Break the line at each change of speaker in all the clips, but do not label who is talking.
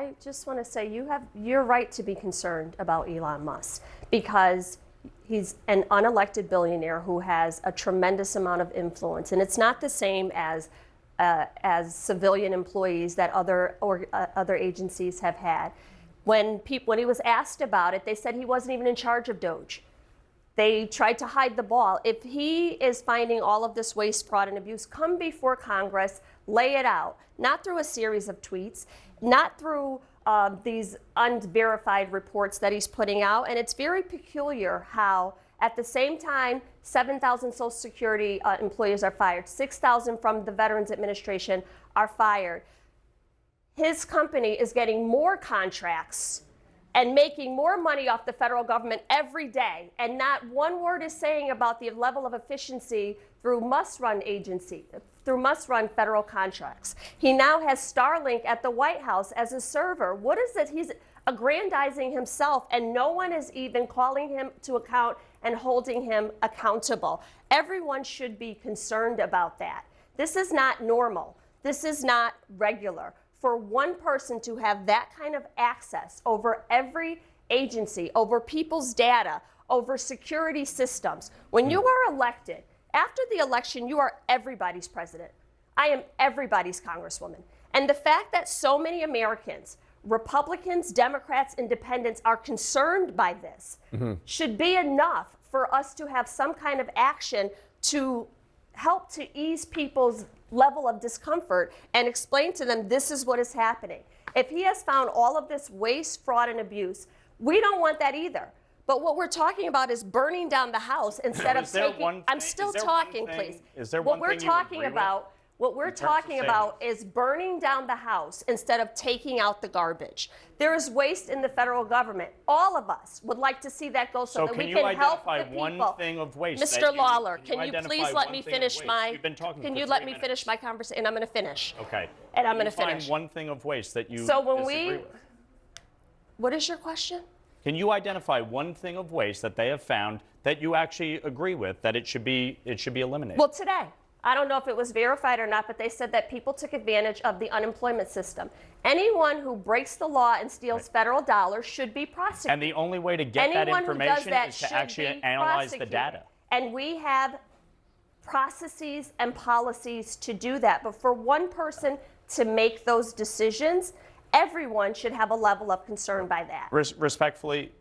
I just want to say you're right to be concerned about Elon Musk because he's an unelected billionaire who has a tremendous amount of influence, and it's not the same as civilian employees that other agencies have had. When he was asked about it, they said he wasn't even in charge of Doge. They tried to hide the ball. If he is finding all of this waste, fraud, and abuse, come before Congress, lay it out, not through a series of tweets, not through these unverified reports that he's putting out. And it's very peculiar how, at the same time, 7,000 Social Security employees are fired, 6,000 from the Veterans Administration are fired. His company is getting more contracts and making more money off the federal government every day. And not one word is saying about the level of efficiency through must-run federal contracts. He now has Starlink at the White House as a server. What is it? He's aggrandizing himself, and no one is even calling him to account and holding him accountable. Everyone should be concerned about that. This is not normal. This is not regular. For one person to have that kind of access over every agency, over people's data, over security systems, when you are elected, after the election, you are everybody's president. I am everybody's congresswoman. And the fact that so many Americans, Republicans, Democrats, Independents, are concerned by this should be enough for us to have some kind of action to help to ease people's level of discomfort and explain to them this is what is happening. If he has found all of this waste, fraud, and abuse, we don't want that either. But what we're talking about is burning down the house instead of taking. I'm still talking, please.
Is there one thing you agree with?
What we're talking about is burning down the house instead of taking out the garbage. There is waste in the federal government. All of us would like to see that go so that we can help the people.
One thing of waste.
Mr. Lawler, can you please let me finish my? Can you let me finish my conversation? And I'm going to finish.
Okay.
And I'm going to finish.
Find one thing of waste that you
disagree
with.
What is your question?
Can you identify one thing of waste that they have found that you actually agree with, that it should be eliminated?
Well, today. I don't know if it was verified or not, but they said that people took advantage of the unemployment system. Anyone who breaks the law and steals federal dollars should be prosecuted.
And the only way to get that information is to actually analyze the data.
And we have processes and policies to do that. But for one person to make those decisions, everyone should have a level of concern by that.
Respectfully,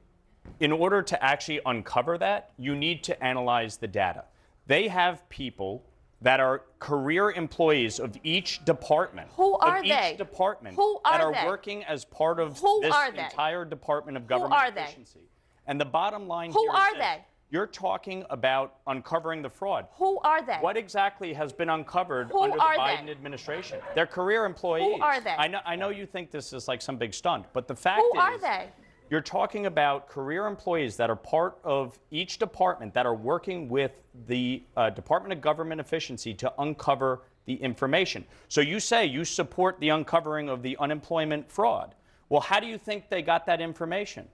in order to actually uncover that, you need to analyze the data. They have people that are career employees of each department.
Who are they?
Each department
Who are
that are
they?
working as part of this entire Department of Government Efficiency. And the bottom line here is
Who are
this.
they?
You're talking about uncovering the fraud.
Who are they?
What exactly has been uncovered under the Biden administration? They're career employees.
Who are they?
I know you think this is like some big stunt, but the fact is,
who are they?
You're talking about career employees that are part of each department that are working with the Department of Government Efficiency to uncover the information. So you say you support the uncovering of the unemployment fraud. Well, how do you think they got that information?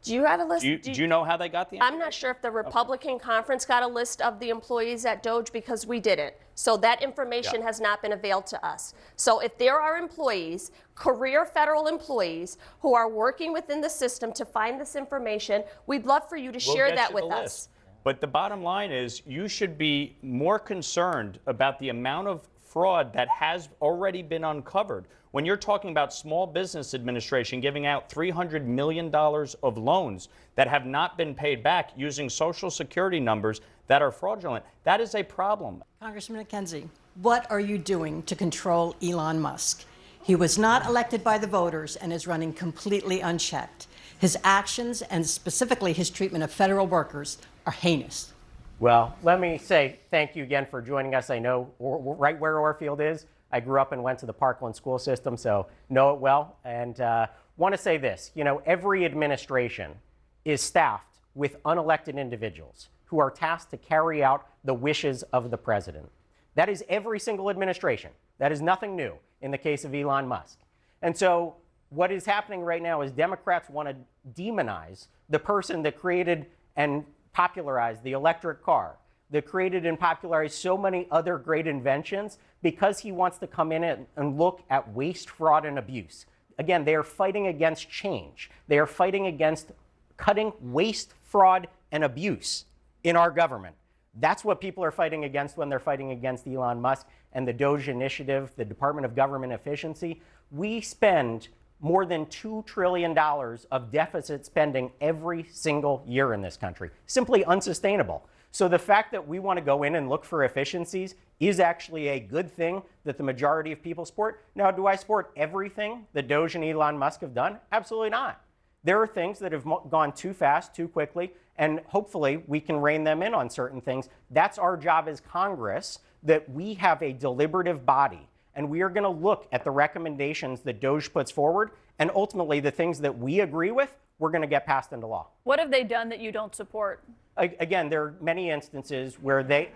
Do you have a list?
Do you know how they got the information?
I'm not sure if the Republican conference got a list of the employees at Doge because we didn't. So that information has not been availed to us. So if there are employees, career federal employees, who are working within the system to find this information, we'd love for you to share that with us.
But the bottom line is you should be more concerned about the amount of fraud that has already been uncovered. When you're talking about Small Business Administration giving out $300 million of loans that have not been paid back using Social Security numbers that are fraudulent, that is a problem.
Congressman McKenzie, what are you doing to control Elon Musk? He was not elected by the voters and is running completely unchecked. His actions, and specifically his treatment of federal workers, are heinous.
Well, let me say thank you again for joining us. I know right where Orfield is. I grew up and went to the Parkland school system, so know it well. And want to say this, every administration is staffed with unelected individuals who are tasked to carry out the wishes of the president. That is every single administration. That is nothing new in the case of Elon Musk. And so what is happening right now is Democrats want to demonize the person that created and popularized the electric car, that created and popularized so many other great inventions, because he wants to come in and look at waste, fraud, and abuse. Again, they are fighting against change. They are fighting against cutting waste, fraud, and abuse in our government. That's what people are fighting against when they're fighting against Elon Musk and the DOGE initiative, the Department of Government Efficiency. We spend more than $2 trillion of deficit spending every single year in this country. Simply unsustainable. So the fact that we want to go in and look for efficiencies is actually a good thing that the majority of people support. Now, do I support everything that DOGE and Elon Musk have done? Absolutely not. There are things that have gone too fast, too quickly, and hopefully we can rein them in on certain things. That's our job as Congress, that we have a deliberative body, and we are going to look at the recommendations that DOGE puts forward, and ultimately the things that we agree with, we're going to get passed into law.
What have they done that you don't support?
Again, there are many instances where they...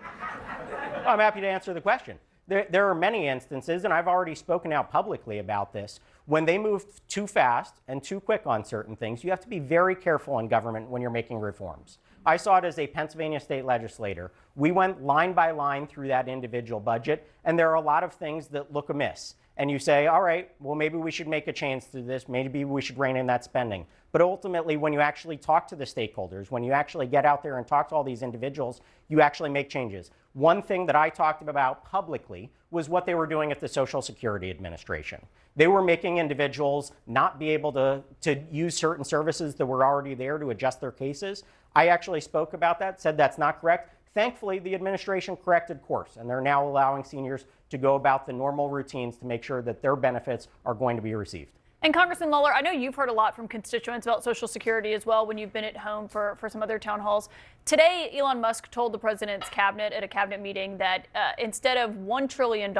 I'm happy to answer the question. There are many instances, and I've already spoken out publicly about this, when they move too fast and too quick on certain things. You have to be very careful in government when you're making reforms. I saw it as a Pennsylvania state legislator. We went line by line through that individual budget, and there are a lot of things that look amiss. And you say, all right, well, maybe we should make a change to this. Maybe we should rein in that spending. But ultimately, when you actually talk to the stakeholders, when you actually get out there and talk to all these individuals, you actually make changes. One thing that I talked about publicly was what they were doing at the Social Security Administration. They were making individuals not be able to use certain services that were already there to adjust their cases. I actually spoke about that, said that's not correct. Thankfully, the administration corrected course, and they're now allowing seniors to go about the normal routines to make sure that their benefits are going to be received.
And Congressman Lawler, I know you've heard a lot from constituents about Social Security as well when you've been at home for some other town halls. Today, Elon Musk told the president's cabinet at a cabinet meeting that instead of $1 trillion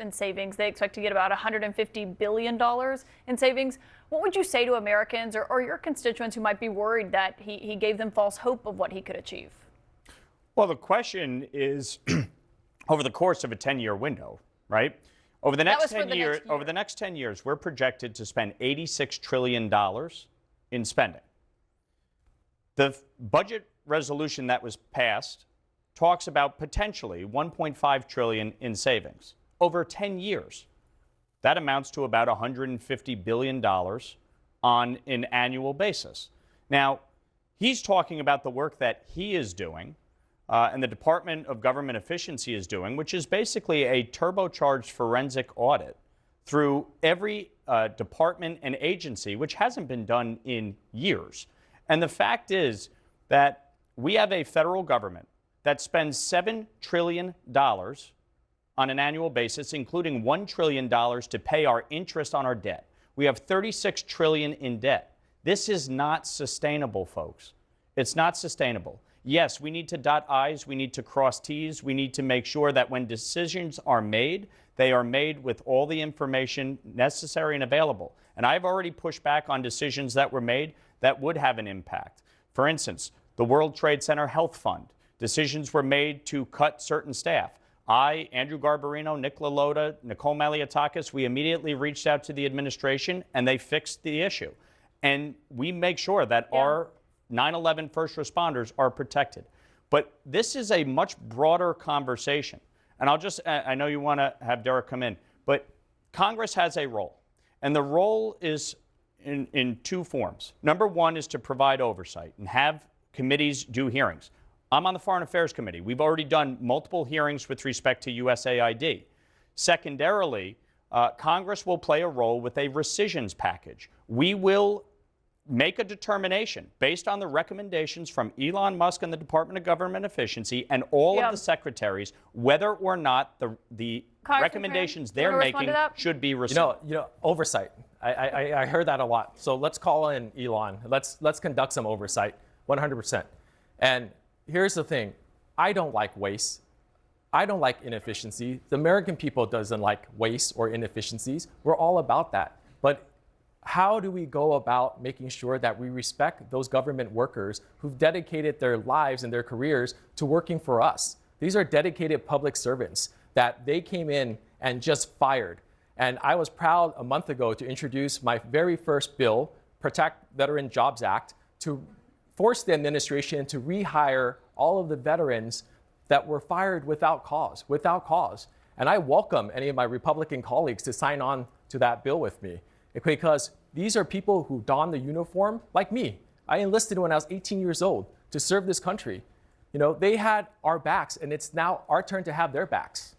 in savings, they expect to get about $150 billion in savings. What would you say to Americans or your constituents who might be worried that he gave them false hope of what he could achieve?
Well, the question is over the course of a 10-year window, right? Over the next 10 years, over the next 10 years, we're projected to spend $86 trillion in spending. The budget resolution that was passed talks about potentially $1.5 trillion in savings over 10 years. That amounts to about $150 billion on an annual basis. Now, he's talking about the work that he is doing and the Department of Government Efficiency is doing, which is basically a turbocharged forensic audit through every department and agency, which hasn't been done in years. And the fact is that we have a federal government that spends $7 trillion on an annual basis, including $1 trillion to pay our interest on our debt. We have $36 trillion in debt. This is not sustainable, folks. It's not sustainable. Yes, we need to dot I's, we need to cross T's, we need to make sure that when decisions are made, they are made with all the information necessary and available. And I've already pushed back on decisions that were made that would have an impact. For instance, the World Trade Center Health Fund. Decisions were made to cut certain staff. I, Andrew Garbarino, Nick LaLota, Nicole Maliotakis, we immediately reached out to the administration and they fixed the issue. And we make sure that our 9/11 first responders are protected. But this is a much broader conversation. And I know you want to have Derek come in, but Congress has a role. And the role is in two forms. Number one is to provide oversight and have committees do hearings. I'm on the Foreign Affairs Committee. We've already done multiple hearings with respect to USAID. Secondarily, Congress will play a role with a rescissions package. We will make a determination based on the recommendations from Elon Musk and the Department of Government Efficiency and all of the secretaries, whether or not the recommendations they're making should be rescinded.
Oversight. I heard that a lot. So let's call in Elon. Let's conduct some oversight, 100%. And here's the thing. I don't like waste. I don't like inefficiency. The American people doesn't like waste or inefficiencies. We're all about that. But how do we go about making sure that we respect those government workers who've dedicated their lives and their careers to working for us? These are dedicated public servants that they came in and just fired. And I was proud a month ago to introduce my very first bill, Protect Veteran Jobs Act, to force the administration to rehire all of the veterans that were fired without cause. And I welcome any of my Republican colleagues to sign on to that bill with me. because these are people who don the uniform like me. I enlisted when I was 18 years old to serve this country. You know, they had our backs, and it's now our turn to have their backs.